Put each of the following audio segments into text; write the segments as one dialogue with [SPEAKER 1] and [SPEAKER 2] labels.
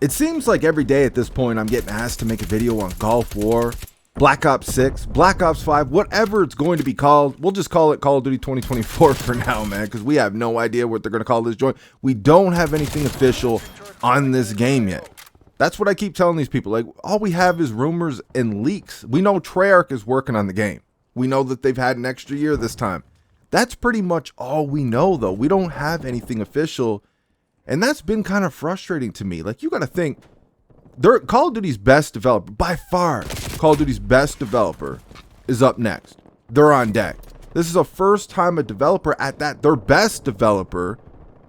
[SPEAKER 1] It seems like every day at this point I'm getting asked to make a video on Gulf War, Black Ops 6, Black Ops 5, whatever it's going to be called. We'll just call it Call of Duty 2024 for now, man, because we have no idea what they're going to call this joint. We don't have anything official on this game yet. That's what I keep telling these people. Like, all we have is rumors and leaks. We know Treyarch is working on the game. We know that they've had an extra year this time. That's pretty much all we know, though. We don't have anything official. And that's been kind of frustrating to me. Like, you got to think, they're Call of Duty's best developer, by far, Call of Duty's best developer is up next. They're on deck. This is the first time a developer at that, their best developer,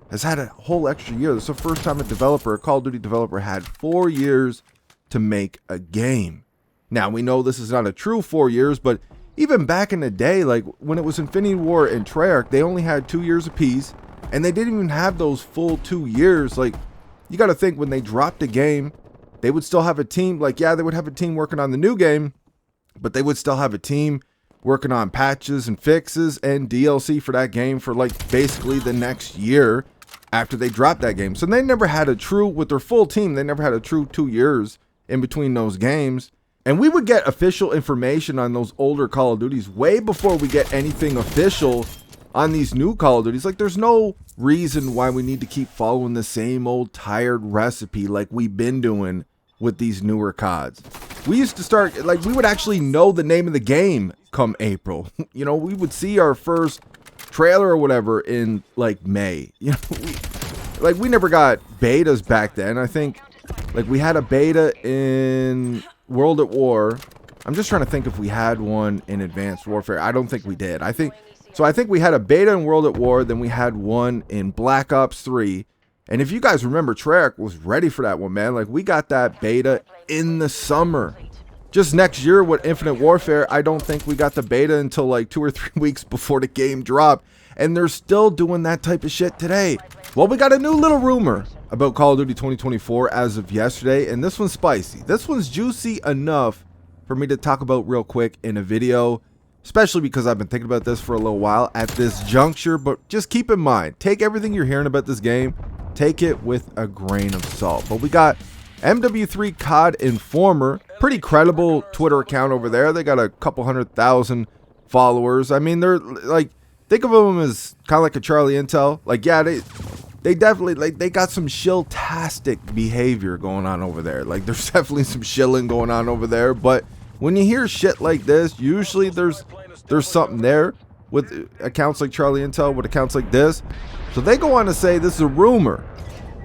[SPEAKER 1] has had a whole extra year. This is the first time a Call of Duty developer, had 4 years to make a game. Now, we know this is not a true 4 years, but even back in the day, like when it was Infinity War and Treyarch, they only had 2 years apiece. And they didn't even have those full 2 years. Like, you got to think, when they dropped a game, they would still have a team. Like, yeah, they would have a team working on the new game, but they would still have a team working on patches and fixes and DLC for that game for like basically the next year after they dropped that game. So they never had a true, with their full team, they never had a true 2 years in between those games. And we would get official information on those older Call of Duties way before we get anything official on these new Call of Duties. Like, there's no reason why we need to keep following the same old tired recipe like we've been doing with these newer CODs. We used to start, like, we would actually know the name of the game come April. You know, we would see our first trailer or whatever in like May. You know, we never got betas back then. I think like we had a beta in World at War. I'm just trying to think if we had one in Advanced Warfare. I don't think we did. I think we had a beta in World at War, then we had one in Black Ops 3. And if you guys remember, Treyarch was ready for that one, man. Like, we got that beta in the summer. Just next year with Infinite Warfare, I don't think we got the beta until like 2 or 3 weeks before the game dropped. And they're still doing that type of shit today. Well, we got a new little rumor about Call of Duty 2024 as of yesterday, and this one's spicy. This one's juicy enough for me to talk about real quick in a video, especially because I've been thinking about this for a little while at this juncture. But just keep in mind, take everything you're hearing about this game, take it with a grain of salt. But we got MW3 COD Informer, pretty credible Twitter account over there. They got a couple 100,000 followers. I mean, they're like, think of them as kind of like a Charlie Intel. Like, yeah, they definitely, like, they got some shill-tastic behavior going on over there. Like, there's definitely some shilling going on over there. But when you hear shit like this, usually there's something there with accounts like Charlie Intel, with accounts like this. So they go on to say this is a rumor.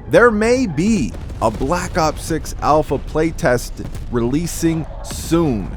[SPEAKER 1] There may be a Black Ops 6 alpha playtest releasing soon.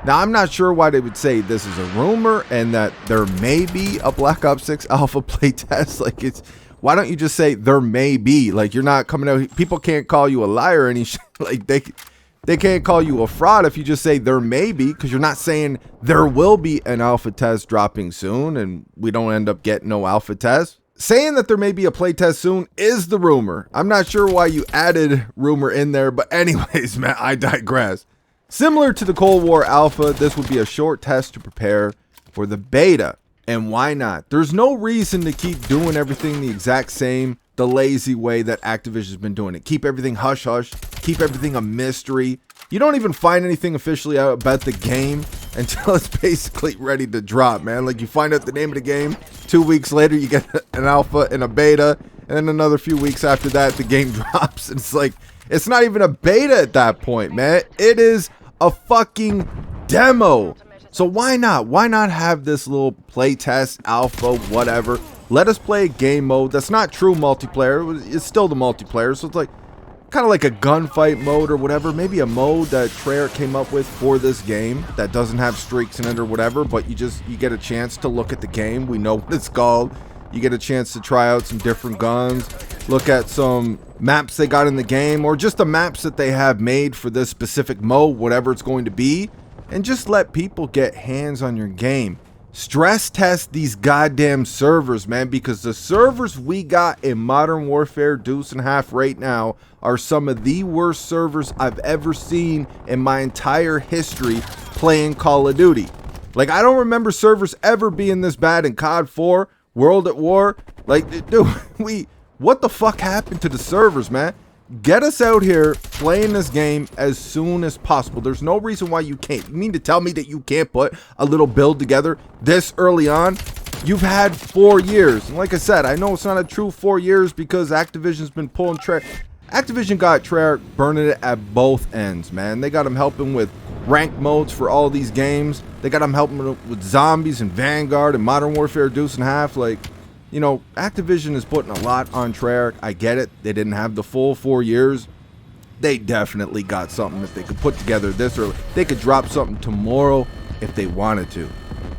[SPEAKER 1] Now, I'm not sure why they would say this is a rumor and that there may be a Black Ops 6 alpha playtest. Like, it's, why don't you just say there may be? Like, you're not coming out, people can't call you a liar or any shit. Like, they can't call you a fraud if you just say there may be, because you're not saying there will be an alpha test dropping soon and we don't end up getting no alpha test. Saying that there may be a playtest soon is the rumor. I'm not sure why you added rumor in there, but anyways, man, I digress. Similar to the Cold War Alpha, this would be a short test to prepare for the beta. And why not? There's no reason to keep doing everything the exact same, the lazy way that Activision's been doing it. Keep everything hush-hush, keep everything a mystery. You don't even find anything officially out about the game until it's basically ready to drop, man. Like, you find out the name of the game, 2 weeks later you get an alpha and a beta, and then another few weeks after that the game drops. And it's like, it's not even a beta at that point, man. It is a fucking demo. So why not? Why not have this little playtest, alpha, whatever? Let us play a game mode that's not true multiplayer. It's still the multiplayer, so it's like kind of like a gunfight mode or whatever. Maybe a mode that Treyarch came up with for this game that doesn't have streaks in it or whatever, but you get a chance to look at the game. We know what it's called. You get a chance to try out some different guns, look at some maps they got in the game, or just the maps that they have made for this specific mode, whatever it's going to be, and just let people get hands on your game. Stress test these goddamn servers, man, because the servers we got in Modern Warfare Deuce and Half right now are some of the worst servers I've ever seen in my entire history playing Call of Duty. Like, I don't remember servers ever being this bad in COD 4, World at War. Like, dude, what the fuck happened to the servers, man? Get us out here playing this game as soon as possible. There's no reason why you can't. You mean to tell me that you can't put a little build together this early on? You've had 4 years. And like I said, I know it's not a true 4 years because Activision's been pulling Activision got Treyarch burning it at both ends, man. They got him helping with ranked modes for all these games. They got him helping with zombies and Vanguard and Modern Warfare Deuce and Half. Like, you know, Activision is putting a lot on Treyarch. I get it. They didn't have the full 4 years. They definitely got something that they could put together this early. They could drop something tomorrow if they wanted to.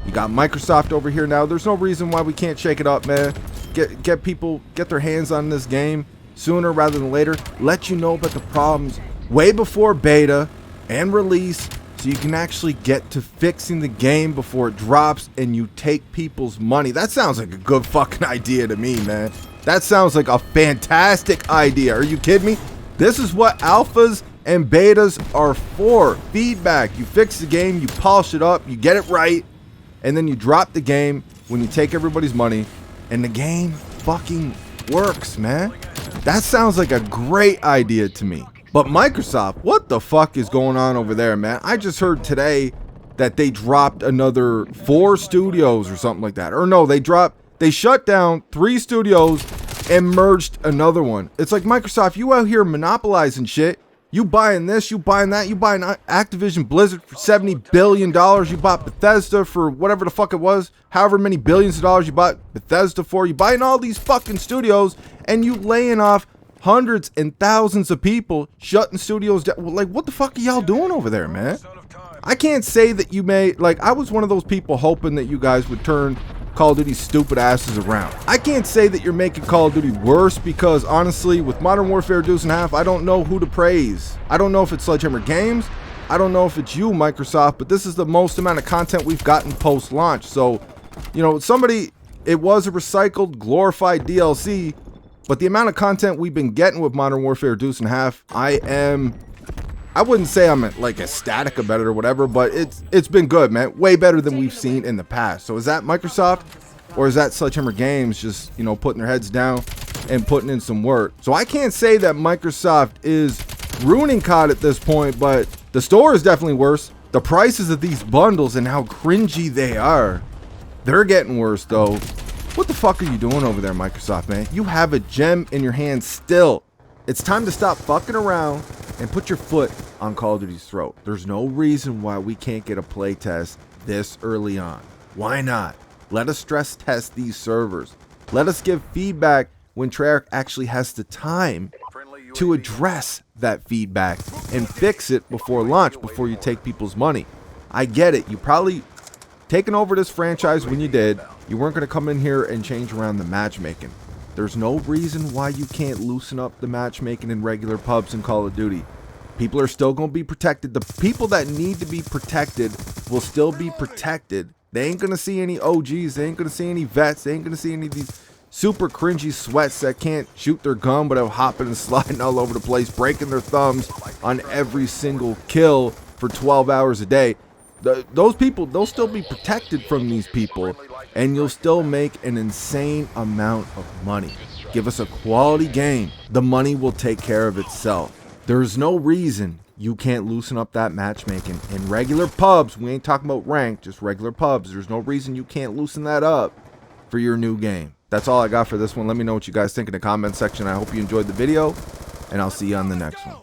[SPEAKER 1] You got Microsoft over here now. There's no reason why we can't shake it up, man. Get people, get their hands on this game sooner rather than later. Let you know about the problems way before beta and release, so you can actually get to fixing the game before it drops and you take people's money. That sounds like a good fucking idea to me, man. That sounds like a fantastic idea. Are you kidding me? This is what alphas and betas are for. Feedback. You fix the game, you polish it up, you get it right, and then you drop the game when you take everybody's money, and the game fucking works, man. That sounds like a great idea to me. But Microsoft, what the fuck is going on over there, man? I just heard today that they dropped another 4 studios or something like that. Or no, they shut down 3 studios and merged another one. It's like, Microsoft, you out here monopolizing shit. You buying this, you buying that, you buying Activision Blizzard for $70 billion. You bought Bethesda for whatever the fuck it was. However many billions of dollars you bought Bethesda for. You buying all these fucking studios and you laying off hundreds and thousands of people, shutting studios down. Like, what the fuck are y'all doing over there, man? I can't say that you may, like, I was one of those people hoping that you guys would turn Call of Duty's stupid asses around. I can't say that you're making Call of Duty worse because, honestly, with Modern Warfare Deuce and Half, I don't know who to praise. I don't know if it's Sledgehammer Games. I don't know if it's you, Microsoft, but this is the most amount of content we've gotten post-launch. So, you know, it was a recycled, glorified DLC, but the amount of content we've been getting with Modern Warfare Deuce and Half, I wouldn't say I'm like ecstatic about it or whatever, but it's been good, man. Way better than we've seen in the past. So is that Microsoft or is that Sledgehammer Games just, you know, putting their heads down and putting in some work? So I can't say that Microsoft is ruining COD at this point, but the store is definitely worse. The prices of these bundles and how cringy they are, they're getting worse though. What the fuck are you doing over there, Microsoft, man? You have a gem in your hand still. It's time to stop fucking around and put your foot on Call of Duty's throat. There's no reason why we can't get a playtest this early on. Why not? Let us stress test these servers. Let us give feedback when Treyarch actually has the time to address that feedback and fix it before launch, before you take people's money. I get it. You probably taken over this franchise when you did. You weren't going to come in here and change around the matchmaking. There's no reason why you can't loosen up the matchmaking in regular pubs in Call of Duty. People are still going to be protected. The people that need to be protected will still be protected. They ain't going to see any OGs. They ain't going to see any vets. They ain't going to see any of these super cringy sweats that can't shoot their gun but are hopping and sliding all over the place, breaking their thumbs on every single kill for 12 hours a day. Those people, they'll still be protected from these people, and you'll still make an insane amount of money. Give us a quality game. The money will take care of itself. There's no reason you can't loosen up that matchmaking in regular pubs. We ain't talking about ranked, just regular pubs. There's no reason you can't loosen that up for your new game. That's all I got for this one. Let me know what you guys think in the comment section. I hope you enjoyed the video, and I'll see you on the next one.